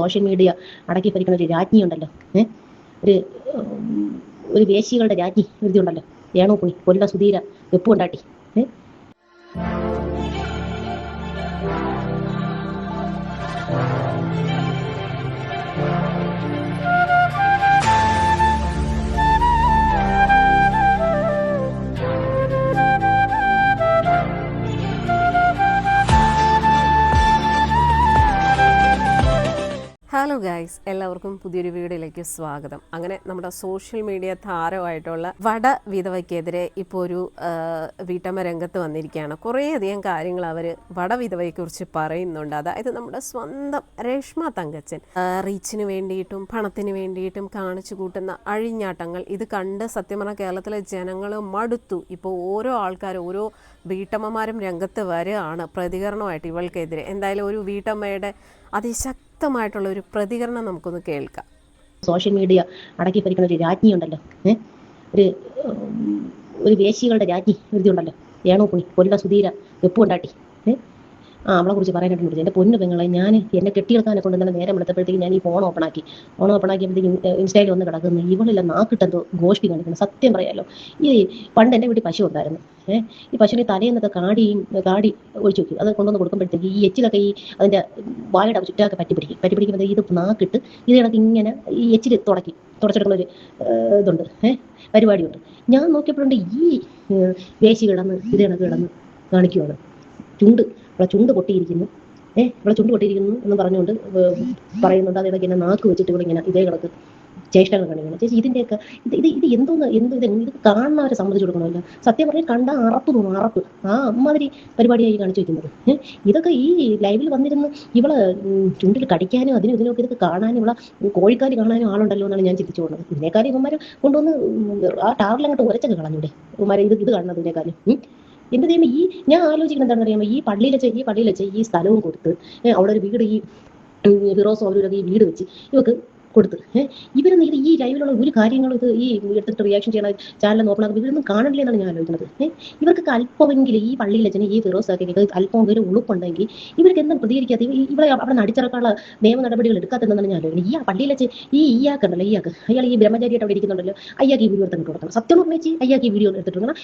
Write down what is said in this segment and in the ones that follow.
Social media അടക്കി ഭരിക്കുന്ന ഒരു രാജ്ഞിയുണ്ടല്ലോ, ഒരു ഒരു വേശികളുടെ രാജ്ഞി ഉണ്ടല്ലോ, ഏണോ പുണി കൊല്ല സുധീര വെപ്പുണ്ടാട്ടി. ഹലോ ഗൈസ്, എല്ലാവർക്കും പുതിയൊരു വീഡിയോയിലേക്ക് സ്വാഗതം. അങ്ങനെ നമ്മുടെ സോഷ്യൽ മീഡിയ താരമായിട്ടുള്ള വട വിധവയ്ക്കെതിരെ ഇപ്പോൾ ഒരു വീട്ടമ്മ രംഗത്ത് വന്നിരിക്കുകയാണ്. കുറേയധികം കാര്യങ്ങൾ അവർ വട വിധവയെക്കുറിച്ച് പറയുന്നുണ്ട്. അതായത് നമ്മുടെ സ്വന്തം രേഷ്മ തങ്കച്ചൻ റീച്ചിന് വേണ്ടിയിട്ടും പണത്തിന് വേണ്ടിയിട്ടും കാണിച്ചു കൂട്ടുന്ന അഴിഞ്ഞാട്ടങ്ങൾ ഇത് കണ്ട് സത്യം പറഞ്ഞാൽ കേരളത്തിലെ ജനങ്ങൾ മടുത്തു. ഇപ്പോൾ ഓരോ ആൾക്കാരും ഓരോ വീട്ടമ്മമാരും രംഗത്ത് വരികയാണ് പ്രതികരണമായിട്ട് ഇവൾക്കെതിരെ. എന്തായാലും ഒരു വീട്ടമ്മയുടെ അതിശക്തമായിട്ടുള്ള ഒരു പ്രതികരണം നമുക്കൊന്ന് കേൾക്കാം. സോഷ്യൽ മീഡിയ അടക്കി ഭരിക്കുന്ന ഒരു രാജ്ഞിയുണ്ടല്ലോ, ഒരു ഒരു വേശികളുടെ രാജ്ഞി ഉണ്ടല്ലോ, ഏണോ പുണി കൊല്ല സുധീര വെപ്പുണ്ടാട്ടി. അവളെ കുറിച്ച് പറയാനായിട്ട് എൻ്റെ പൊന്നു പെങ്ങളെ, ഞാൻ എന്നെ കെട്ടിയെടുക്കാനെ കൊണ്ട് തന്നെ നേരം എടുത്തപ്പോഴത്തേക്ക് ഞാൻ ഈ ഫോൺ ഓപ്പൺ ആക്കിയപ്പോഴത്തേക്കും ഇൻസ്റ്റയിൽ വന്ന് കിടക്കുന്നു. ഇവളെല്ലാം നാക്കിട്ടെന്തോ ഗോഷ്ടി കാണിക്കുന്നു. സത്യം പറയാമല്ലോ, ഈ പണ്ട് എൻ്റെ വീട്ടിൽ പശു ഉണ്ടായിരുന്നു. ഈ പശുവിനെ തലേന്നൊക്കെ കാടി ഒഴിച്ചു വെക്കും. അത് കൊണ്ടുവന്ന് കൊടുക്കുമ്പോഴത്തേക്ക് ഈ എച്ചിലൊക്കെ ഈ അതിൻ്റെ വായുടെ ചുറ്റൊക്കെ പറ്റി ഇത് നാക്കിട്ട് ഇത് കണക്ക് ഇങ്ങനെ ഈ എച്ചിൽ തുടച്ചെടുക്കുന്നൊരു ഇതുണ്ട്, പരിപാടിയുണ്ട്. ഞാൻ നോക്കിയപ്പോഴുണ്ട് ഈ വേശി കിടന്ന് ഇത് കണക്ക് കിടന്ന് കാണിക്കുവാണ്. ചുണ്ട് പൊട്ടിയിരിക്കുന്നു, ഇവിടെ ചുണ്ട് പൊട്ടിയിരിക്കുന്നു എന്ന് പറഞ്ഞുകൊണ്ട് പറയുന്നുണ്ട്. അതിടയ്ക്ക് എന്നെ നാക്ക് വെച്ചിട്ട് ഇവിടെ ഇങ്ങനെ ഇതേ കിടക്ക് ചേഷ്ടകൾ കാണിക്കണം. ചേച്ചി ഇതിൻ്റെയൊക്കെ ഇത് ഇത് കാണുന്നവരെ സമ്മതിച്ചു കൊടുക്കണമല്ലോ. സത്യം പറഞ്ഞാൽ കണ്ട അറപ്പ് തോന്നും, അറപ്പ്. അമ്മാതിരി പരിപാടിയായി കാണിച്ചു വെക്കുന്നത്. ഇതൊക്കെ ഈ ലൈവിൽ വന്നിരുന്ന് ഇവളെ ചുണ്ടിൽ കടിക്കാനും അതിനും ഇതിനൊക്കെ ഇതൊക്കെ കാണാനും ഇവളെ കോഴിക്കാരി കാണാനും ആളുണ്ടല്ലോ എന്നാണ് ഞാൻ ചിന്തിച്ചു പോകുന്നത്. ഇതിനേക്കാളും ഇവന്മാരെ കൊണ്ടുവന്ന് ആ ടാറിലങ്ങോട്ട് ഉരച്ചൊക്കെ കളഞ്ഞൂടെ ഇവന്മാരെ ഇത് കാണുന്നതിനേക്കാളും. എൻ്റെ ദൈവം, ഈ ഞാൻ ആലോചിക്കുന്നത് എന്താണെന്ന് അറിയാമോ, ഈ പള്ളിയിൽ വെച്ച് ഈ സ്ഥലവും കൊടുത്ത് അവിടെ ഒരു വീട് ഈ ഫിറോസ് അവരൊക്കെ ഈ വീട് വെച്ച് ഇവർക്ക് കൊടുത്ത് ഇവരൊന്നും ഈ ലൈവിലുള്ള ഒരു കാര്യങ്ങളും ഇത് ഈ എടുത്തിട്ട് റിയാക്ഷൻ ചെയ്യണ ചാനൽ നോക്കണം ഇവരൊന്നും കാണില്ലേ എന്നാണ് ഞാൻ ആലോചിക്കുന്നത്. ഇവർക്ക് അല്പമെങ്കിലും ഈ പള്ളിയിൽ വെച്ചാൽ ഈ ഫിറോസ് ഒക്കെ അല്പമെങ്കിലും ഉളുപ്പുണ്ടെങ്കിൽ ഇവർക്ക് എന്തും പ്രതികരിക്കാത്ത ഇവിടെ അവിടെ നടിച്ചിറക്കാനുള്ള നിയമ നടപടികൾ എടുക്കാത്തതെന്നാണ് ഞാൻ ആലോചിക്കുന്നത്. ഈ പള്ളിയിൽ വെച്ച് ഇയാൾക്കുണ്ടല്ലോ, അയാൾ ഈ ബ്രഹ്മചാരിയായിട്ട് അവിടെ ഇരിക്കുന്നുണ്ടല്ലോ, അയാൾക്ക് ഈ വീഡിയോ എടുത്തിട്ട് കൊടുക്കണം. സത്യം പറഞ്ഞേച്ച് അയാൾക്ക് ഈ വീഡിയോ എടുത്തിട്ട് കൊടുക്കണം.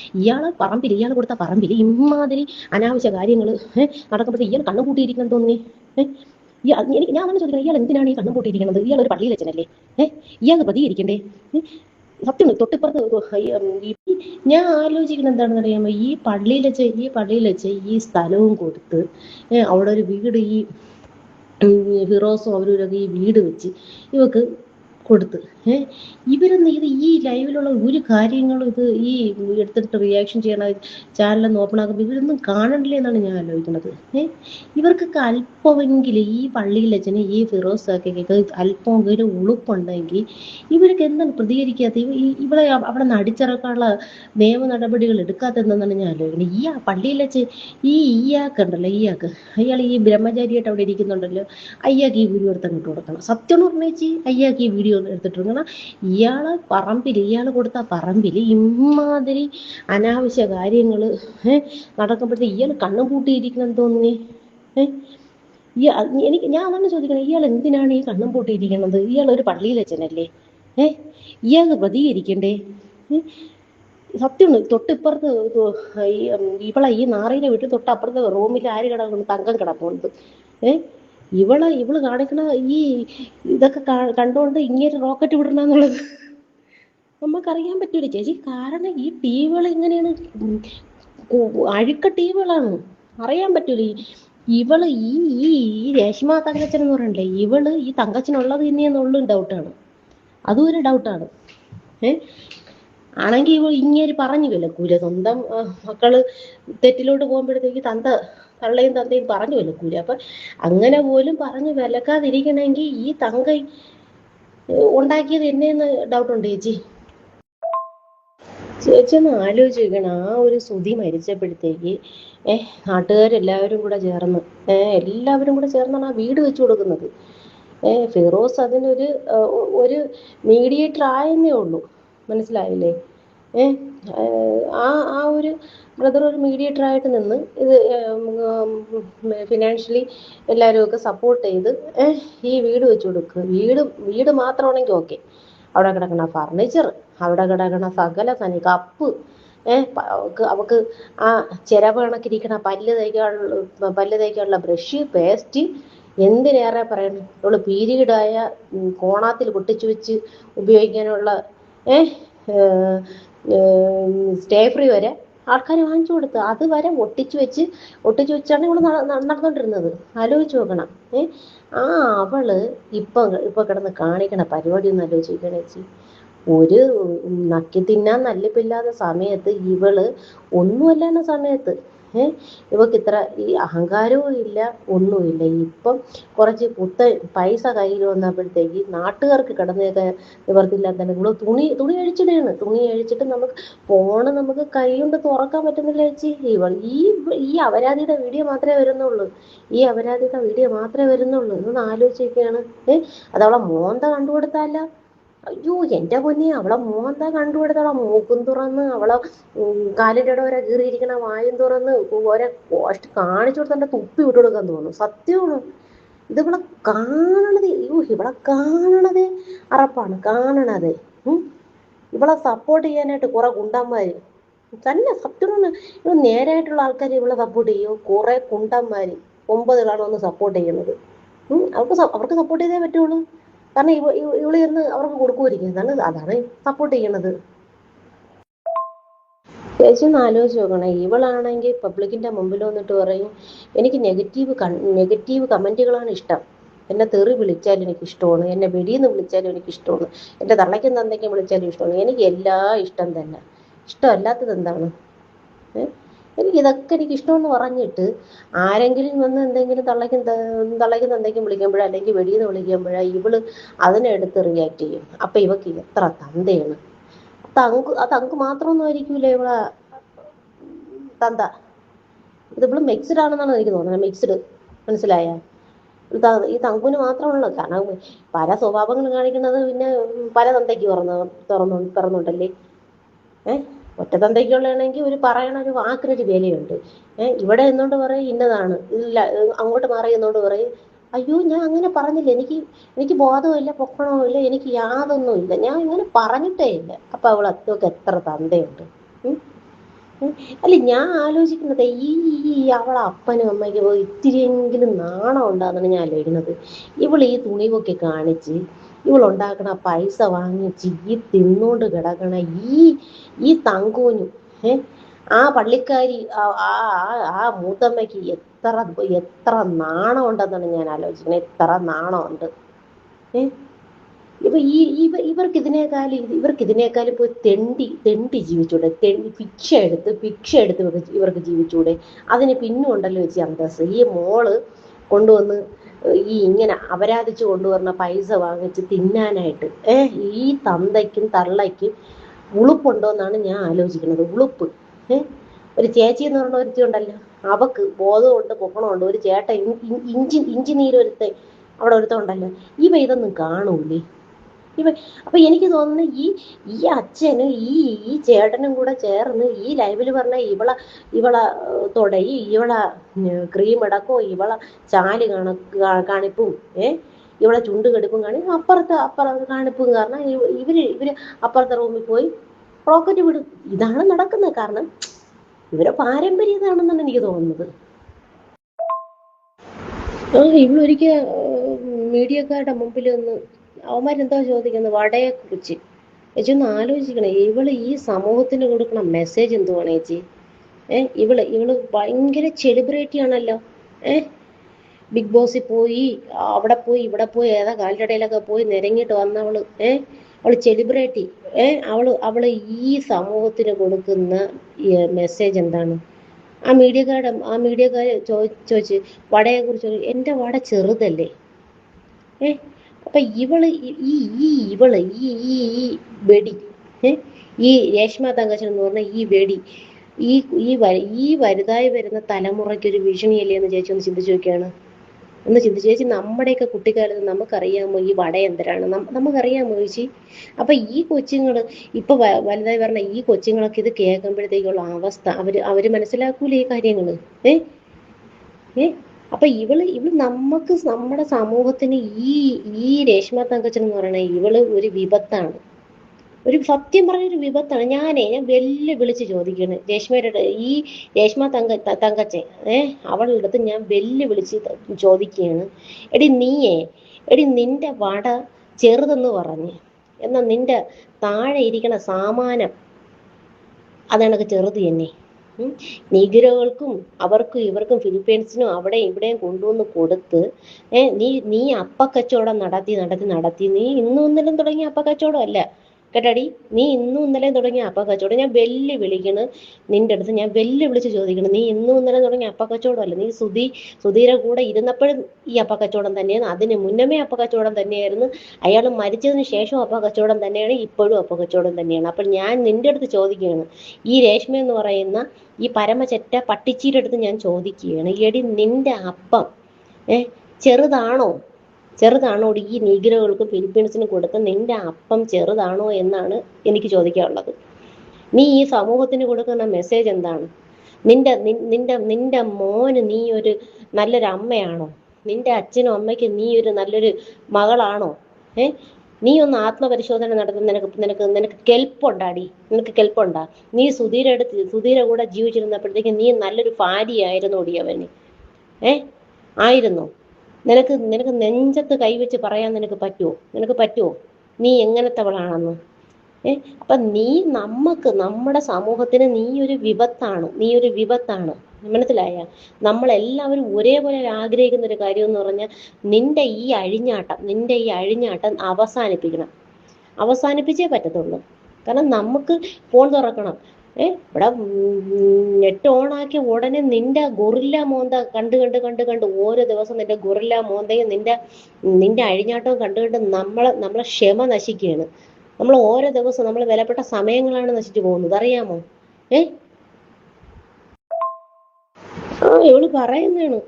ഇയാൾ കൊടുത്ത പറമ്പിൽ ഇമാതിരി അനാവശ്യ കാര്യങ്ങൾ നടക്കുമ്പോഴത്തെ ഇയാൾ കണ്ണുകൂട്ടിയിരിക്കണം തോന്നി. ഞാൻ അങ്ങനെ ചോദിക്കണം, ഇയാൾ എന്തിനാണ് ഈ കണ്ണും പൂട്ടിയിരിക്കുന്നത്? ഇയാൾ ഒരു പള്ളിയിൽ വെച്ചനല്ലേ, ഇയാൾ പ്രതികരിക്കണ്ടേ? സത്യം തൊട്ടിപ്പുറത്ത് ഞാൻ ആലോചിക്കുന്നത് എന്താണെന്ന് അറിയാമോ, ഈ പള്ളിയിൽ വെച്ച് ഈ സ്ഥലവും കൊടുത്ത് അവിടെ ഒരു വീട് ഈ ഫിറോസും അവരൊക്കെ ഈ വീട് വെച്ച് ഇവക്ക് കൊടുത്ത് ഇവരൊന്നും ഈ ലൈവിലുള്ള ഒരു കാര്യങ്ങളും ഇത് ഈ എടുത്തിട്ട് റിയാക്ഷൻ ചെയ്യണ ചാനലൊന്നും ഓപ്പൺ ആക്കുമ്പോൾ ഇവരൊന്നും കാണണ്ടില്ലേ എന്നാണ് ഞാൻ ആലോചിക്കുന്നത്. ഇവർക്കൊക്കെ അല്പമെങ്കിലും ഈ പള്ളിയിൽ വെച്ചിന് ഈ ഫിറോസൊക്കെ അല്പമെങ്കിലും ഉളുപ്പുണ്ടെങ്കിൽ ഇവർക്ക് എന്താണ് പ്രതികരിക്കാത്ത? ഇവിടെ അവിടെ നടിച്ചിറക്കാനുള്ള നിയമ നടപടികൾ എടുക്കാത്തതെന്നാണ് ഞാൻ ആലോചിക്കുന്നത്. ഈ പള്ളിയിൽ വെച്ച് ഇയാൾക്കുണ്ടല്ലോ, അയാൾ ഈ ബ്രഹ്മചാരിയായിട്ട് അവിടെ ഇരിക്കുന്നുണ്ടല്ലോ, അയാൾക്ക് ഈ വീഡിയോ എടുത്ത് അങ്ങോട്ട് കൊടുക്കണം. സത്യം പറഞ്ഞേച്ച് അയാൾക്ക് ഈ വീഡിയോ എടുത്തിട്ടുണ്ട്. ഇയാള് കൊടുത്ത പറമ്പിൽ ഇമാതിരി അനാവശ്യ കാര്യങ്ങൾ നടക്കുമ്പോഴത്തെ ഇയാൾ കണ്ണും പൂട്ടിയിരിക്കണമെന്ന് തോന്നുന്നേ. ഞാൻ അതാണ് ചോദിക്കണം, ഇയാൾ എന്തിനാണ് ഈ കണ്ണും പൂട്ടിയിരിക്കുന്നത്? ഇയാൾ ഒരു പള്ളിയിൽ വെച്ചനല്ലേ, ഇയാൾക്ക് പ്രതികരിക്കണ്ടേ? സത്യം തൊട്ടിപ്പുറത്ത് ഇവളെ ഈ നാറീനെ വീട്ടിൽ തൊട്ടപ്പുറത്ത് റൂമിൽ ആര് കിടക്കുന്നു? തങ്കം കിടപ്പുണ്ട്. ഇവള് കാണിക്കണ ഈ ഇതൊക്കെ കണ്ടുകൊണ്ട് ഇങ്ങനെ റോക്കറ്റ് വിടണമെന്നുള്ളത് നമുക്കറിയാൻ പറ്റൂല ചേച്ചി. കാരണം ഈ ടീവുകൾ എങ്ങനെയാണ്, അഴുക്ക ടീവുകളാണ്, അറിയാൻ പറ്റൂല. ഇവള് ഈ രേഷ്മ തങ്കച്ചൻ എന്ന് പറയണ്ടേ, ഇവള് ഈ തങ്കച്ചനുള്ളത് തന്നെയെന്നുള്ള ഡൗട്ടാണ്. അതും ഒരു ഡൗട്ടാണ്. ആണെങ്കിൽ ഇവ ഇങ്ങനെ പറഞ്ഞു വിലക്കൂല. സ്വന്തം മക്കള് തെറ്റിലോട്ട് പോകുമ്പോഴത്തേക്ക് തള്ളയും തന്തയും പറഞ്ഞു വിലക്കൂല. അപ്പൊ അങ്ങനെ പോലും പറഞ്ഞു വിലക്കാതിരിക്കണമെങ്കിൽ ഈ തങ്ക ഉണ്ടാക്കിയത് എന്നെന്ന് ഡൗട്ടുണ്ട് ചേച്ചി ഒന്ന് ആലോചിക്കണം. ആ ഒരു സുധി മരിച്ചപ്പോഴത്തേക്ക് നാട്ടുകാരെല്ലാവരും കൂടെ ചേർന്നാണ് ആ വീട് വെച്ചു കൊടുക്കുന്നത്. ഫിറോസ് അതിനൊരു മീഡിയേറ്റർ ആയെന്നേ ഉള്ളൂ, മനസ്സിലായില്ലേ? ഏഹ് ആ ആ ഒരു ബ്രദർ ഒരു മീഡിയേറ്റർ ആയിട്ട് നിന്ന് ഇത് ഫിനാൻഷ്യലി എല്ലാവരും സപ്പോർട്ട് ചെയ്ത് ഈ വീട് വെച്ച് കൊടുക്കുക. വീട് മാത്രമാണെങ്കിൽ ഓക്കെ. അവിടെ കിടക്കണ ഫർണിച്ചർ, അവിടെ കിടക്കണ സകല കപ്പ്, അവക്ക് ആ ചിരവ കണക്കിരിക്കണ പല്ല് തേക്കാനുള്ള ബ്രഷ്, പേസ്റ്റ്, എന്തിനേറെ പറയണം, അവള് പീരീഡായ കോണാത്തിൽ പൊട്ടിച്ചു വെച്ച് ഉപയോഗിക്കാനുള്ള സ്റ്റേ ഫ്രീ വരെ ആൾക്കാർ വാങ്ങിച്ചു കൊടുത്ത്, അത് വരെ ഒട്ടിച്ചു വെച്ചാണ് ഇവള് നടന്നുകൊണ്ടിരുന്നത്. ആലോചിച്ച് നോക്കണം. ആ അവള് ഇപ്പൊ കിടന്ന് കാണിക്കണ പരിപാടി ഒന്ന് ആലോചിച്ച് നോക്കണേ ചേച്ചി. ഒരു നക്കി തിന്നാൻ നല്ലിപ്പില്ലാത്ത സമയത്ത് ഇവള് ഒന്നുമല്ലാന്ന സമയത്ത് ഇവക്ക് ഇത്ര ഈ അഹങ്കാരവും ഇല്ല, ഒന്നുമില്ല. ഇപ്പം കുറച്ച് പൈസ കയ്യിൽ വന്നപ്പോഴത്തേക്ക് നാട്ടുകാർക്ക് കിടന്നേക്കാൻ നിവർത്തില്ലാത്ത ഇവള് തുണി അഴിച്ചിട്ട് നമുക്ക് കൈ കൊണ്ട് തുറക്കാൻ പറ്റുന്നില്ല ചേച്ചി. ഈ അപരാധിയുടെ വീഡിയോ മാത്രമേ വരുന്നുള്ളൂ. ഇതൊന്ന് ആലോചിച്ചൊക്കെയാണ്. അതവളെ മോന്ത കണ്ടുകൊടുത്താല. അയ്യോ എന്റെ പൊന്നെ, അവളെ മോന്ത കണ്ടുകൊടുത്താളെ മൂക്കും തുറന്ന്, അവളെ കാലിൻ്റെ ഇട വരെ കീറിയിരിക്കണ വായും തുറന്ന് ഓരോ കോസ്റ്റ് കാണിച്ചു കൊടുത്ത തുപ്പി വിട്ടു കൊടുക്കാൻ തോന്നുന്നു. സത്യമാണ്. ഇതിവളെ കാണണതേ അറപ്പാണ് കാണണതേ. ഇവളെ സപ്പോർട്ട് ചെയ്യാനായിട്ട് കുറെ ഗുണ്ടന്മാര് തന്നെ. സത്യമാണ്. ഇവ നേരായിട്ടുള്ള ആൾക്കാർ ഇവളെ സപ്പോർട്ട് ചെയ്യും. കുറെ കുണ്ടന്മാര് 9 വന്ന് സപ്പോർട്ട് ചെയ്യുന്നത്. അവർക്ക് സപ്പോർട്ട് ചെയ്തേ പറ്റുള്ളൂ. കാരണം ഇവള് ഇരുന്ന് അവർക്ക് കൊടുക്കുമായിരിക്കും. അതാണ് സപ്പോർട്ട് ചെയ്യണത്. ചേച്ചി ഒന്ന് ആലോചിച്ച് നോക്കണേ. ഇവളാണെങ്കിൽ പബ്ലിക്കിന്റെ മുമ്പിൽ വന്നിട്ട് പറയും എനിക്ക് നെഗറ്റീവ് കമന്റുകളാണ് ഇഷ്ടം. എന്നെ തെറി വിളിച്ചാലും എനിക്ക് ഇഷ്ടമാണ്, എന്നെ വെടിയെന്ന് വിളിച്ചാലും എനിക്ക് ഇഷ്ടമാണ്, എന്റെ തള്ളയ്ക്കും തന്തയ്ക്കും വിളിച്ചാലും ഇഷ്ടമാണ്, എനിക്ക് എല്ലാം ഇഷ്ടം തന്നെ. ഇഷ്ടമല്ലാത്തത് എന്താണ്? എനിക്ക് ഇഷ്ടമെന്ന് പറഞ്ഞിട്ട് ആരെങ്കിലും വന്ന് എന്തെങ്കിലും തള്ളയ്ക്കും തന്തയ്ക്കും വിളിക്കുമ്പോഴോ അല്ലെങ്കിൽ വെടിയെന്ന് വിളിക്കുമ്പോഴോ ഇവള് അതിനെടുത്ത് റിയാക്ട് ചെയ്യും. അപ്പൊ ഇവക്ക് എത്ര തന്തയാണ്. തങ്ക് മാത്രമൊന്നും ആയിരിക്കൂല ഇവളെ തന്ത. ഇതിവള് മിക്സ്ഡ് ആണെന്നാണ് എനിക്ക് തോന്നുന്നത്. മിക്സ്ഡ്, മനസ്സിലായ? ഈ തങ്കുവിന് മാത്രമുള്ളൂ. കാരണം പല സ്വഭാവങ്ങൾ കാണിക്കുന്നത് പിന്നെ പല തന്തയ്ക്ക് പിറന്നുണ്ടല്ലേ. ഒറ്റ തന്തയ്ക്കുള്ളതാണെങ്കിൽ പറയണ ഒരു വാക്കിനൊരു വിലയുണ്ട്. ഇവിടെ എന്നോണ്ട് പറയും ഇന്നതാണ്, ഇല്ല അങ്ങോട്ട് മാറി എന്നോണ്ട് പറയും അയ്യോ ഞാൻ അങ്ങനെ പറഞ്ഞില്ല, എനിക്ക് ബോധമില്ല, പൊക്കണമില്ല, എനിക്ക് യാതൊന്നുമില്ല, ഞാൻ ഇങ്ങനെ പറഞ്ഞിട്ടേ ഇല്ല. അപ്പൊ അവൾക്ക് എത്ര തന്തയുണ്ട്? അല്ല ഞാൻ ആലോചിക്കുന്നത് അവളെ അപ്പനും അമ്മയ്ക്കും ഇത്തിരിയെങ്കിലും നാണം ഉണ്ടാകുന്നാണ് ഞാൻ ആലോചിക്കുന്നത്. ഈ തുണിവൊക്കെ കാണിച്ച് ഇവളുണ്ടാക്കണ പൈസ വാങ്ങിച്ച് ഈ തിന്നോണ്ട് കിടക്കണ ഈ തങ്കോനും ആ പള്ളിക്കാരി ആ മൂത്തമ്മയ്ക്ക് എത്ര നാണം ഉണ്ടെന്നാണ് ഞാൻ ആലോചിക്കുന്നത്. എത്ര നാണമുണ്ട്. ഇവർക്ക് ഇതിനേക്കാളും പോയി തെണ്ടി ജീവിച്ചൂടെ? ഭിക്ഷ എടുത്ത് ഇവർക്ക് ജീവിച്ചൂടെ? അതിന് പിന്നും ഉണ്ടല്ലോ വെച്ച് അന്തസ്. ഈ മോള് കൊണ്ടുവന്ന് ഇങ്ങനെ അപരാധിച്ചു കൊണ്ടുവരുന്ന പൈസ വാങ്ങിച്ച് തിന്നാനായിട്ട് ഈ തന്തയ്ക്കും തള്ളയ്ക്കും ഉളുപ്പുണ്ടോ എന്നാണ് ഞാൻ ആലോചിക്കുന്നത്. ഉളുപ്പ്. ഒരു ചേച്ചി എന്ന് പറഞ്ഞ ഒരുത്തി ഉണ്ടല്ലോ, അവക്ക് ബോധമുണ്ട്, പൊക്കണമുണ്ട്. ഒരു ചേട്ടൻ ഇഞ്ചി നീരൊരുത്ത അവിടെ ഒരുത്തുണ്ടല്ലോ. ഇതൊന്നും കാണൂലേ? അപ്പൊ എനിക്ക് തോന്നുന്നു ഈ അച്ഛനും ഈ ചേട്ടനും കൂടെ ചേർന്ന് ഈ ലൈവില് പറഞ്ഞ ഇവളെ തൊടയും ഇവളെ ക്രീം ഇടക്കോ ഇവളെ ചാല് കാണിപ്പും ഇവളെ ചുണ്ട് കെടുപ്പും അപ്പുറത്തെ കാണിപ്പും കാരണം ഇവര് അപ്പുറത്തെ റൂമിൽ പോയി റോക്കറ്റ് വിടും. ഇതാണ് നടക്കുന്നത്. കാരണം ഇവരെ പാരമ്പര്യം ഇതാണെന്നാണ് എനിക്ക് തോന്നുന്നത്. ഇവളൊരിക്കൽ മീഡിയക്കാരുടെ മുമ്പിൽ ഒന്ന് അവന്മാരെന്തോ ചോദിക്കുന്നത് വടയെ കുറിച്ച്. ചേച്ചി ഒന്ന് ആലോചിക്കണേ. ഇവള് ഈ സമൂഹത്തിന് കൊടുക്കണ മെസ്സേജ് എന്തുവാണ് ചേച്ചി? ഇവള് ഭയങ്കര സെലിബ്രിറ്റി ആണല്ലോ. ബിഗ് ബോസിൽ പോയി അവിടെ പോയി ഇവിടെ പോയി ഏതാ കാലിൻ്റെ ഇടയിലൊക്കെ പോയി നിരങ്ങിയിട്ട് വന്നവള്. അവള് സെലിബ്രിറ്റി. അവള് ഈ സമൂഹത്തിന് കൊടുക്കുന്ന മെസ്സേജ് എന്താണ്? ആ മീഡിയക്കാര് ചോദിച്ച് വടയെ കുറിച്ച്, എന്റെ വട ചെറുതല്ലേ? അപ്പൊ ഇവള് ഈ വെടി ഈ രേഷ്മ തങ്കച്ചൻ എന്ന് പറഞ്ഞ ഈ വെടി ഈ വലുതായി വരുന്ന തലമുറയ്ക്ക് ഒരു ഭീഷണിയല്ലേ എന്ന് ചേച്ചി ഒന്ന് ചിന്തിച്ചു നോക്കിയാണ്. ഒന്ന് ചിന്തിച്ചു ചേച്ചി. നമ്മുടെയൊക്കെ കുട്ടിക്കാലത്ത് നമുക്കറിയാമോ ഈ വട എന്തരാണ്? നമുക്കറിയാമോ ചേച്ചി? അപ്പൊ ഈ കൊച്ചുങ്ങൾ ഇപ്പൊ വലുതായി പറഞ്ഞ ഈ കൊച്ചുങ്ങളൊക്കെ ഇത് കേൾക്കുമ്പോഴത്തേക്കുള്ള അവസ്ഥ അവര് മനസ്സിലാക്കൂലേ ഈ കാര്യങ്ങള്? ഏ ഏ അപ്പൊ ഇവള് നമുക്ക് നമ്മുടെ സമൂഹത്തിന് ഈ രേഷ്മ തങ്കച്ചൻ എന്ന് പറയണ ഇവള് ഒരു വിപത്താണ്. ഒരു സത്യം പറഞ്ഞൊരു വിപത്താണ്. ഞാൻ വെല്ലുവിളിച്ച് ചോദിക്കുകയാണ് രേഷ്മയുടെ ഈ രേഷ്മ തങ്കച്ചൻ, അവളുടെ അടുത്ത് ഞാൻ വെല്ലുവിളിച്ച് ചോദിക്കുകയാണ്. എടി നിന്റെ വട ചെറുതെന്ന് പറഞ്ഞ്, എന്നാൽ നിന്റെ താഴെ ഇരിക്കണ സാമാനം അതാണൊക്കെ ചെറുത് തന്നെ. നീഗ്രോകൾക്കും അവർക്കും ഇവർക്കും ഫിലിപ്പീൻസിനും അവിടെ ഇവിടെയും കൊണ്ടുവന്ന് കൊടുത്ത് നീ അപ്പക്കച്ചവടം നടത്തി നീ ഇന്നും ഇന്നലെയും തുടങ്ങിയ അപ്പക്കച്ചവടം അല്ല കേട്ടാടി. നീ ഇന്നും ഇന്നലെയും തുടങ്ങിയ അപ്പക്കച്ചവടം. ഞാൻ വെല്ലുവിളിക്കണ് നിന്റെ അടുത്ത്, ഞാൻ വെല്ലുവിളിച്ച് ചോദിക്കണം. നീ ഇന്നും ഇന്നലെയും തുടങ്ങിയ അപ്പക്കച്ചവടം അല്ല. നീ സുധീര കൂടെ ഇരുന്നപ്പോഴും ഈ അപ്പക്കച്ചവടം തന്നെയാണ്, അതിന് മുന്നമേ അപ്പക്കച്ചവടം തന്നെയായിരുന്നു, അയാൾ മരിച്ചതിന് ശേഷം അപ്പക്കച്ചവടം തന്നെയാണ്, ഇപ്പോഴും അപ്പക്കച്ചവടം തന്നെയാണ്. അപ്പോൾ ഞാൻ നിന്റെ അടുത്ത് ചോദിക്കുകയാണ്, ഈ രേഷ്മ എന്ന് പറയുന്ന ഈ പരമചെറ്റ പട്ടിച്ചീരുടെ അടുത്ത് ഞാൻ ചോദിക്കുകയാണ്, എടി നിന്റെ അപ്പം ചെറുതാണോ? ഈ നീഗ്രോകൾക്കും ഫിലിപ്പീൻസിനും കൊടുത്ത നിന്റെ അപ്പം ചെറുതാണോ എന്നാണ് എനിക്ക് ചോദിക്കാനുള്ളത്. നീ ഈ സമൂഹത്തിന് കൊടുക്കുന്ന മെസ്സേജ് എന്താണ്? നിന്റെ മോന് നീ ഒരു നല്ലൊരു അമ്മയാണോ? നിന്റെ അച്ഛനും അമ്മയ്ക്കും നീ ഒരു നല്ലൊരു മകളാണോ? നീ ഒന്ന് ആത്മപരിശോധന നടത്തുന്ന നിനക്ക് കെൽപ്പുണ്ടാടി? നിനക്ക് കെൽപ്പുണ്ടാ? നീ സുധീര കൂടെ ജീവിച്ചിരുന്നപ്പോഴത്തേക്ക് നീ നല്ലൊരു ഭാര്യയായിരുന്നു ഓടി അവന്? ആയിരുന്നു? നിനക്ക് നെഞ്ചത്ത് കൈവച്ച് പറയാൻ നിനക്ക് പറ്റുമോ നീ എങ്ങനത്തവളാണെന്ന്? അപ്പൊ നമ്മുടെ സമൂഹത്തിന് നീ ഒരു വിപത്താണ്. മനസ്സിലായ? നമ്മളെല്ലാവരും ഒരേപോലെ ആഗ്രഹിക്കുന്ന ഒരു കാര്യം എന്ന് പറഞ്ഞാൽ നിന്റെ ഈ അഴിഞ്ഞാട്ടം അവസാനിപ്പിച്ചേ പറ്റത്തുള്ളൂ. കാരണം നമുക്ക് ഫോൺ തുറക്കണം, ഇവിടെ നെറ്റ് ഓണാക്കിയ ഉടനെ നിന്റെ ഗൊറില്ല മോന്ത കണ്ട് ഓരോ ദിവസം നിന്റെ ഗൊറില്ല മോന്തയും നിന്റെ അഴിഞ്ഞാട്ടവും കണ്ട് നമ്മളെ ക്ഷമ നശിക്കുകയാണ്. നമ്മൾ ഓരോ ദിവസവും നമ്മൾ വിലപ്പെട്ട സമയങ്ങളാണ് നശിച്ചു പോകുന്നത്, അറിയാമോ? ഇവള് പറയുന്നതാണ്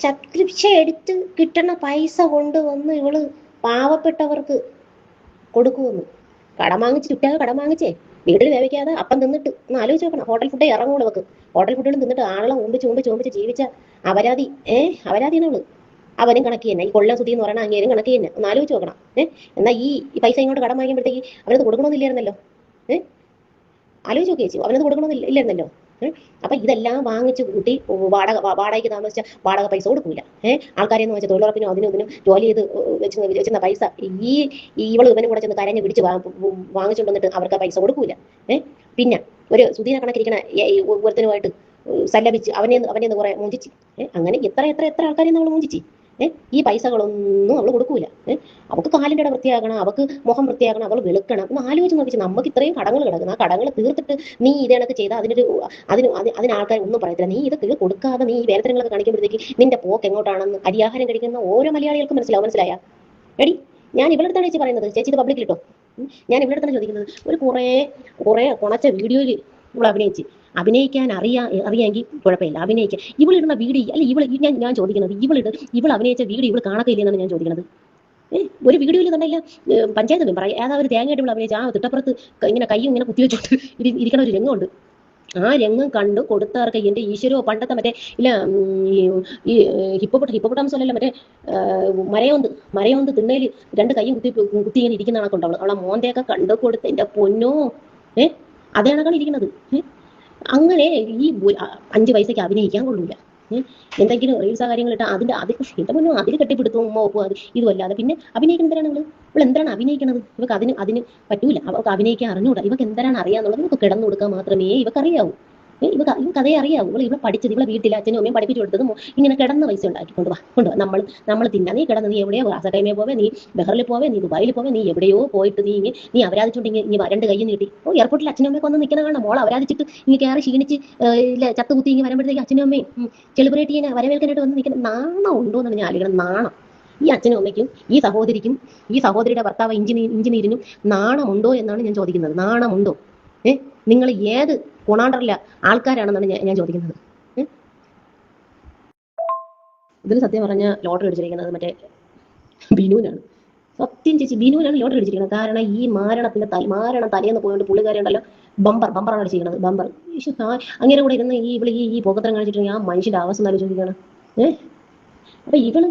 സബ്സ്ക്രിപ്ഷൻ എടുത്ത് കിട്ടണ പൈസ കൊണ്ടുവന്ന് ഇവള് പാവപ്പെട്ടവർക്ക് കൊടുക്കുമെന്ന്. കടം വാങ്ങിച്ചേ വീട്ടിൽ വേവിക്കാതെ അപ്പം തിന്നിട്ട് ഒന്ന് ആലോചിച്ച് നോക്കണം. ഹോട്ടൽ ഫുഡേ ഇറങ്ങുള്ളൂ അവർക്ക്. ഹോട്ടൽ ഫുഡുകളും തിന്നിട്ട് ആളെ ഓമ്പിച്ച് ജീവിച്ച അവരാതി അവരാതിനവള്. അവനും കണക്കി തന്നെ, ഈ കൊല്ലം സുധി എന്ന് പറയുന്ന അങ്ങേരും കണക്കി തന്നെ. ഒന്ന് ആലോചിച്ച് നോക്കണം. എന്നാൽ ഈ പൈസ ഇങ്ങോട്ട് കടം വാങ്ങിയപ്പോഴത്തേക്ക് അവനത് കൊടുക്കണമെന്നില്ലായിരുന്നല്ലോ. ആലോചിച്ച് നോക്കിയ ചേച്ചി, അവനത് കൊടുക്കണമെന്നില്ലായിരുന്നല്ലോ. അപ്പൊ ഇതെല്ലാം വാങ്ങിച്ചു കൂട്ടി വാടകയ്ക്ക് താമസിച്ച വാടക പൈസ കൊടുക്കൂല. ആൾക്കാരെന്ന് വെച്ചാൽ തൊഴിലുറപ്പിനും അതിനും ജോലി ചെയ്ത് വെച്ചിരുന്ന പൈസ ഇവള് ഇവനും കൂടെ ചെന്ന് കരഞ്ഞ് പിടിച്ച് വാങ്ങിച്ചുകൊണ്ടിട്ട് അവർക്ക് ആ പൈസ കൊടുക്കൂല. പിന്നെ ഒരു സുധീര കണക്കിരിക്കണ ഒരുത്തനുമായിട്ട് സല്ലപിച്ച് അവനെ കുറെ മൂഞ്ചിച്ച്. അങ്ങനെ എത്ര ആൾക്കാരെ നമ്മൾ മൂഞ്ചിച്ച്. ഈ പൈസകളൊന്നും അവള് കൊടുക്കൂല. അവൾക്ക് കാലിൻ്റെ ഇട വൃത്തിയാക്കണം, അവൾക്ക് മുഖം വൃത്തിയാക്കണം, അവൾ വെളുക്കണം. ഒന്ന് ആലോചിച്ച് നോക്കിച്ച്, നമുക്ക് ഇത്രയും കടങ്ങൾ കിടക്കുന്നു. ആ കടങ്ങൾ തീർത്തിട്ട് നീ ഇതേണക്ക് ചെയ്താൽ അതിന് ആൾക്കാർ ഒന്നും പറയത്തില്ല. നീ ഇത് കൊടുക്കാതെ നീ ഈ വേലത്തരങ്ങളൊക്കെ കാണിക്കുമ്പോഴത്തേക്ക് നിന്റെ പോക്ക് എങ്ങോട്ടാണെന്ന് അരിയാഹാരം കഴിക്കുന്ന ഓരോ മലയാളികൾക്കും മനസ്സിലായ? എടി, ഞാൻ ഇവിടെ അടുത്താണ് ചേച്ചി പറയുന്നത്. ചേച്ചി ഇത് പബ്ലിക്കിലിട്ടോ. ഞാൻ ഇവിടെ അടുത്താണ് ചോദിക്കുന്നത്. ഒരു കുറേ കുണച്ച വീഡിയോയിൽ ഇവൾ അഭിനയിക്കാൻ അറിയാമെങ്കിൽ കുഴപ്പമില്ല, അഭിനയിക്കാൻ. ഇവളിടുന്ന വീഡിയോ അല്ല, ഞാൻ ചോദിക്കുന്നത്, ഇവൾ അഭിനയിച്ച വീഡിയോ ഇവൾ കാണത്തില്ലെന്നാണ് ഞാൻ ചോദിക്കുന്നത്. ഒരു വീഡിയോയിൽ തന്നെയില്ല, പഞ്ചായത്ത് മെമ്പർ ഏതാ തേങ്ങയായിട്ട് ഇവൾ അഭിനയിച്ച ആ തിട്ടപ്പുറത്ത് ഇങ്ങനെ കൈയും ഇങ്ങനെ കുത്തിവെച്ചോട്ട് ഇരിക്കണ ഒരു രംഗമുണ്ട്. ആ രംഗം കണ്ടു കൊടുത്താർക്ക് എൻ്റെ ഈശ്വരോ, പണ്ടത്തെ മറ്റേ ഇല്ല ഈ ഹിപ്പോപ്പൊട്ടാമസ് അല്ലല്ലോ, മറ്റേ മരയോന്ത് തിണ്ണയിൽ രണ്ട് കൈയും കുത്തി ഇങ്ങനെ ഇരിക്കുന്ന കണക്കുണ്ട്. അവളെ മോന്തയൊക്കെ കണ്ടു കൊടുത്ത് എൻ്റെ പൊന്നോ, അതേ കണക്കാണ് ഇരിക്കുന്നത്. അങ്ങനെ ഈ 5 പൈസയ്ക്ക് അഭിനയിക്കാൻ കൊള്ളൂല. എന്തെങ്കിലും റീൽസാ കാര്യങ്ങളിട്ട് എന്റെ മുന്നോ അതിൽ കെട്ടിപ്പിടുത്തവും ഉമ്മ ഒപ്പും ഇതുമല്ലാതെ പിന്നെ അഭിനയിക്കുന്ന എന്തിനാണ് ഇവൾ എന്തിനാണ് അഭിനയിക്കുന്നത്? ഇവക്ക് അതിന് പറ്റൂല, അവൾക്ക് അഭിനയിക്കാൻ അറിഞ്ഞൂടാ. ഇവക്ക് എന്തിനാണ് അറിയാന്നുള്ളത് ഇവക്ക് കിടന്നു കൊടുക്കാൻ മാത്രമേ ഇവക്ക് അറിയാവൂ. ഇവക്ക് അതേ അറിയാവൂ. ഇവളെ പഠിച്ചത്, ഇവളെ വീട്ടിൽ അച്ഛനും അമ്മയും പഠിപ്പിച്ചു കൊടുത്തത് ഇങ്ങനെ കിടന്ന പൈസ ഉണ്ടാക്കി കൊണ്ടുവാ നമ്മൾ തിന്നാ. നീ കിടന്ന് നീ എവിടെയോ അസടൈമേ പോവേ, നീ ബഹറിൽ പോവേ, നീ ദുബായിൽ പോവേ, നീ എവിടെയോ പോയിട്ട് നീ അവരാധിച്ചുണ്ടെങ്കിൽ നീ 2 കൈ നീട്ടി എയർപോർട്ടിൽ അച്ഛനും അമ്മയൊക്കെ വന്ന് നിൽക്കുന്ന കാണാം. മോൾ അവരാധിച്ചിട്ട് ഇങ്ങനെ കയറി ക്ഷീണിച്ച് ചത്തുകുത്തി ഇങ്ങനെ വരുമ്പോഴത്തേക്ക് അച്ഛനും അമ്മയും സെലിബ്രേറ്റ് ചെയ്യാൻ വരവേൽക്കാനായിട്ട് വന്ന് നിൽക്കുന്ന നാണം ഉണ്ടോ എന്നാണ് ഞാൻ ആലോചിക്കണം. നാണം ഈ അച്ഛനും അമ്മയ്ക്കും ഈ സഹോദരിക്കും ഈ സഹോദരിയുടെ ഭർത്താവ് എഞ്ചിനീയറിനും നാണമുണ്ടോ എന്നാണ് ഞാൻ ചോദിക്കുന്നത്. നാണമുണ്ടോ? നിങ്ങൾ ഏത് കൊണാണ്ടറില്ല ആൾക്കാരാണെന്നാണ് ഞാൻ ചോദിക്കുന്നത്. ഇതിൽ സത്യം പറഞ്ഞ ലോട്ടറി അടിച്ചിരിക്കുന്നത് മറ്റേ ബിനുവിനാണ്. സത്യം ചേച്ചി, ബിനുവിനാണ് ലോട്ടറി അടിച്ചിരിക്കുന്നത്. കാരണം ഈ മാരണം തലേന്ന് പോയോണ്ട് പുള്ളിക്കാരി ഉണ്ടല്ലോ, ബമ്പറാണ് അടിച്ചിരിക്കുന്നത്, ബമ്പർ. അങ്ങനെ കൂടെ ഇരുന്ന് ഈ പോക്കത്രം കാണിച്ചിട്ട് ആ മനുഷ്യന്റെ അവസ്ഥ ആലോചിക്കുകയാണ്. അപ്പൊ ഇവള്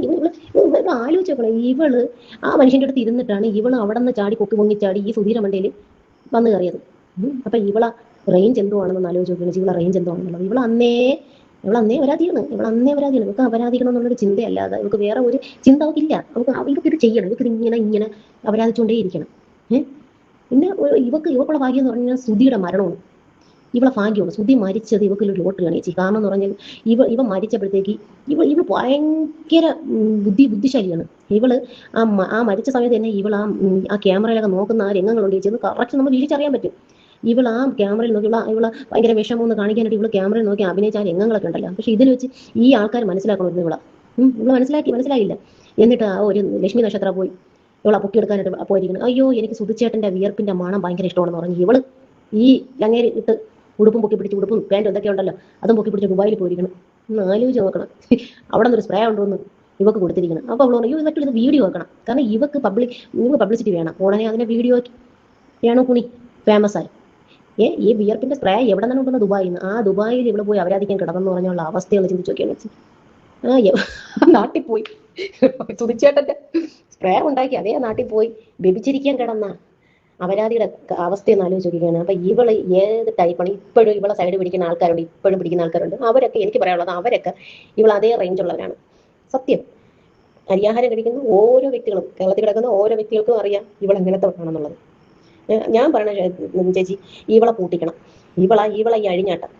ആലോചിച്ച് നോക്കണം. ഇവള് ആ മനുഷ്യന്റെ അടുത്ത് ഇരുന്നിട്ടാണ് ഇവള് അവിടെ നിന്ന് ചാടി പൊങ്ങിച്ചാടി ഈ സുധീര മണ്ടയിൽ വന്നു കയറിയത്. അപ്പൊ ഇവളെ റേഞ്ച് എന്തോ ആണെന്ന് ആലോചിച്ച് നോക്കുകയാണ്. ഇവളെ റേഞ്ച് എന്തോ ആണെന്നുള്ളത്. ഇവളെ അന്നേ അപരാധിയാണ്. ഇവൾക്ക് അപരാധിക്കണം എന്നുള്ളൊരു ചിന്തയല്ലാതെ ഇവൾക്ക് വേറെ ഒരു ചിന്ത അവൾക്കില്ല. ഇവർക്ക് ഇത് ചെയ്യണം, ഇവർക്ക് ഇങ്ങനെ അപരാധിച്ചുകൊണ്ടേ ഇരിക്കണം. പിന്നെ ഇവക്കുള്ള ഭാഗ്യം എന്ന് പറഞ്ഞാൽ സുധിയുടെ മരണമാണ് ഇവളെ ഭാഗ്യമാണ്. സുധി മരിച്ചത് ഇവക്കൊരു ലോട്ടറിയാണ് ചേച്ചി. കാരണം എന്ന് പറഞ്ഞാൽ ഇവ മരിച്ചപ്പോഴത്തേക്ക് ഇവള് ഭയങ്കര ബുദ്ധിശാലിയാണ്. ഇവള് ആ മരിച്ച സമയത്ത് തന്നെ ആ ക്യാമറയിലൊക്കെ നോക്കുന്ന ആ രംഗങ്ങളുണ്ട് ചേച്ചി, കറക്റ്റ് നമ്മൾ വീഴ്ചറിയാൻ പറ്റും. ഇവൾ ആ ക്യാമറയിൽ നോക്കി ഇവളെ ഭയങ്കര വിഷമം ഒന്ന് കാണിക്കാനായിട്ട് ഇവള് ക്യാമറയിൽ നോക്കി അഭിനയിച്ച ആ രംഗങ്ങളൊക്കെ ഉണ്ടല്ലോ. പക്ഷെ ഇതിൽ വെച്ച് ഈ ആൾക്കാർ മനസ്സിലാക്കണമായിരുന്നു ഇവളെ മനസ്സിലായില്ല. എന്നിട്ട് ആ ഒരു ലക്ഷ്മി നക്ഷത്ര പോയി ഇവളെ പൊക്കിയെടുക്കാനായിട്ട് പോയിരിക്കണം. അയ്യോ, എനിക്ക് സുധിച്ചേട്ടന്റെ വിയർപ്പിന്റെ മണം ഭയങ്കര ഇഷ്ടമാണെന്ന് പറഞ്ഞു ഇവള് ഈ ലങ്ങേരി ഇട്ട് ഉടുപ്പും പൊക്കി പിടിച്ച്, ഉടുപ്പും പാൻറ്റും എന്തൊക്കെ ഉണ്ടല്ലോ അതും പൊക്കി പിടിച്ച് ദുബായിൽ പോയിരിക്കണം. ആലോചിച്ച് നോക്കണം. അവിടെ നിന്നൊരു സ്പ്രേ ഉണ്ടോന്ന് ഇവക്ക് കൊടുത്തിരിക്കണം. അപ്പൊ അവള് പറഞ്ഞു, ഇതൊക്കെ ഇത് വീഡിയോ വെക്കണം. കാരണം ഇവക്ക് പബ്ലിസിറ്റി വേണം. ഉടനെ അതിന്റെ വീഡിയോ വേണോ കുണി ഫേമസ് ആയി. ഈ വിയർപ്പിന്റെ സ്പ്രേ എവിടെ നിന്നാണ് കൊണ്ടുവന്ന? ദുബായിൽ നിന്ന്. ആ ദുബായിൽ ഇവിടെ പോയി അപരാധിക്കാൻ കിടന്നെന്ന് പറഞ്ഞുള്ള അവസ്ഥയൊന്ന് ചിന്തിച്ചു നോക്കിയാണ്. നാട്ടിൽ പോയി സുധിച്ചേട്ടന്റെ സ്പ്രേ ഉണ്ടാക്കി അതേ നാട്ടിൽ പോയി വ്യഭിചരിക്കാൻ കിടന്ന അപരാധിയുടെ അവസ്ഥയെന്ന് ആലോചിച്ച് നോക്കിയാണ്. അപ്പൊ ഇവള് ഏത് ടൈപ്പാണ്? ഇപ്പോഴും ഇവളെ സൈഡ് പിടിക്കുന്ന ആൾക്കാരുണ്ട്, ഇപ്പോഴും പിടിക്കുന്ന ആൾക്കാരുണ്ട്. അവരൊക്കെ എനിക്ക് പറയാനുള്ളത്, അവരൊക്കെ ഇവൾ അതേ റേഞ്ചുള്ളവരാണ്. സത്യം. അരിയാഹാരം കഴിക്കുന്ന ഓരോ വ്യക്തികളും, കേരളത്തിൽ കിടക്കുന്ന ഓരോ വ്യക്തികൾക്കും അറിയാം ഇവൾ എങ്ങനത്തെ ആണെന്നുള്ളത്. ഞാൻ പറയണ ചേച്ചി, ഇവളെ പൂട്ടിക്കണം. ഇവളെ ഈ അഴിഞ്ഞാട്ടം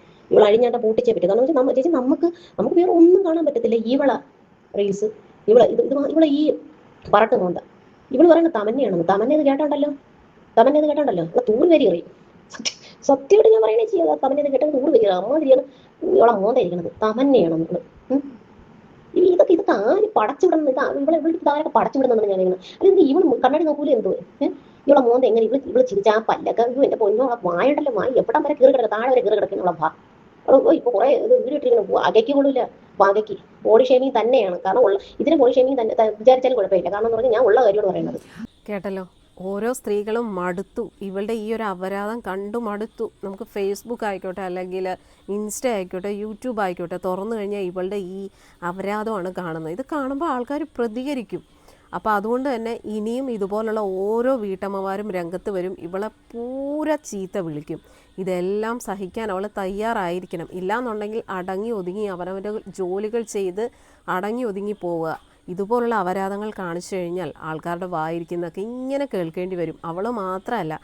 പൂട്ടിച്ചേ പറ്റും. കാരണം വെച്ചാൽ ചേച്ചി നമുക്ക് വേറെ ഒന്നും കാണാൻ പറ്റത്തില്ല. ഇവളെ റീൽസ്, ഇവളെ ഈ പറട്ട് നോണ്ട ഇവള് പറയുന്നത് തമന്നയാണെന്ന്. തമന്നത് കേട്ടോണ്ടല്ലോ ഇവളെ തൂറ് കയറി അറിയും. സത്യമായിട്ട് ഞാൻ പറയണേ ചെയ്യാം, തമന്നത് കേട്ടാൽ തൂറ് കയറി അമ്മാതിരിയാണ് ഇവളെ മോന്ത ഇരിക്കണത്. തമന്നയാണെന്ന്. ഇതൊക്കെ ആര് പടച്ചുവിടുന്നത്? ഇതാരൊക്കെ പടച്ചുവിടുന്നതാണ് ഞാൻ ഇങ്ങനെ. അല്ലെങ്കിൽ ഇവള് കണ്ണാടി നോക്കൂലേ എന്തോ? ഇവളെ മോന്ത എങ്ങനെ ഇവള് ചിരിച്ച ആ പല്ലൊക്കെ എന്റെ പൊന്നോ, ആ വായുണ്ടല്ലോ, എവിടം വരെ കയറി കിടക്കുക, താഴെ വരെ കയറി കിടക്കുന്ന ഭാ. ഇപ്പൊ കുറെ വീഡിയോ ഇട്ടിരിക്കുന്നു. അകയ്ക്ക് കൊള്ളില്ല. അകയ്ക്ക് ബോഡി ഷേമിങ് തന്നെയാണ്. കാരണം ഇതിന് ബോഡി ഷേമിങ് തന്നെ വിചാരിച്ചാലും കുഴപ്പമില്ല. കാരണം എന്ന് പറഞ്ഞാൽ ഞാൻ ഉള്ള കാര്യമാണ് പറയുന്നത്. കേട്ടല്ലോ, ഓരോ സ്ത്രീകളും മടുത്തു. ഇവളുടെ ഈ ഒരു അപരാധം കണ്ടു മടുത്തു. നമുക്ക് ഫേസ്ബുക്ക് ആയിക്കോട്ടെ, അല്ലെങ്കിൽ ഇൻസ്റ്റ ആയിക്കോട്ടെ, യൂട്യൂബ് ആയിക്കോട്ടെ, തുറന്നു കഴിഞ്ഞാൽ ഇവളുടെ ഈ അപരാധമാണ് കാണുന്നത്. ഇത് കാണുമ്പോൾ ആൾക്കാർ പ്രതികരിക്കും. അപ്പോൾ അതുകൊണ്ട് തന്നെ ഇനിയും ഇതുപോലുള്ള ഓരോ വീട്ടമ്മമാരും രംഗത്ത് വരും, ഇവളെ പൂര ചീത്ത വിളിക്കും. ഇതെല്ലാം സഹിക്കാൻ അവൾ തയ്യാറായിരിക്കണം. ഇല്ലാന്നുണ്ടെങ്കിൽ അടങ്ങി ഒതുങ്ങി അവനവൻ്റെ ജോലികൾ ചെയ്ത് അടങ്ങി ഒതുങ്ങി പോവുക. ഇതുപോലുള്ള അപരാധങ്ങൾ കാണിച്ചു കഴിഞ്ഞാൽ ആൾക്കാരുടെ വായിരിക്കുന്നതൊക്കെ ഇങ്ങനെ കേൾക്കേണ്ടി വരും. അവൾ മാത്രമല്ല,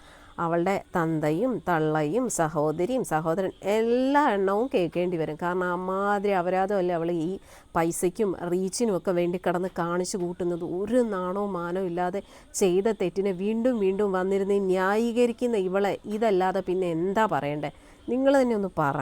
അവളുടെ തന്തയും തള്ളയും സഹോദരിയും സഹോദരൻ എല്ലാ എണ്ണവും കേൾക്കേണ്ടി വരും. കാരണം അമ്മാതിരി അപരാധമല്ലേ അവൾ ഈ പൈസയ്ക്കും റീച്ചിനും ഒക്കെ വേണ്ടി കിടന്ന് കാണിച്ചു കൂട്ടുന്നത്. ഒരു നാണവും മാനവും ഇല്ലാതെ ചെയ്ത തെറ്റിനെ വീണ്ടും വീണ്ടും വന്നിരുന്ന് ന്യായീകരിക്കുന്ന ഇവളെ ഇതല്ലാതെ പിന്നെ എന്താ പറയണ്ടേ? നിങ്ങൾ തന്നെ ഒന്ന് പറ.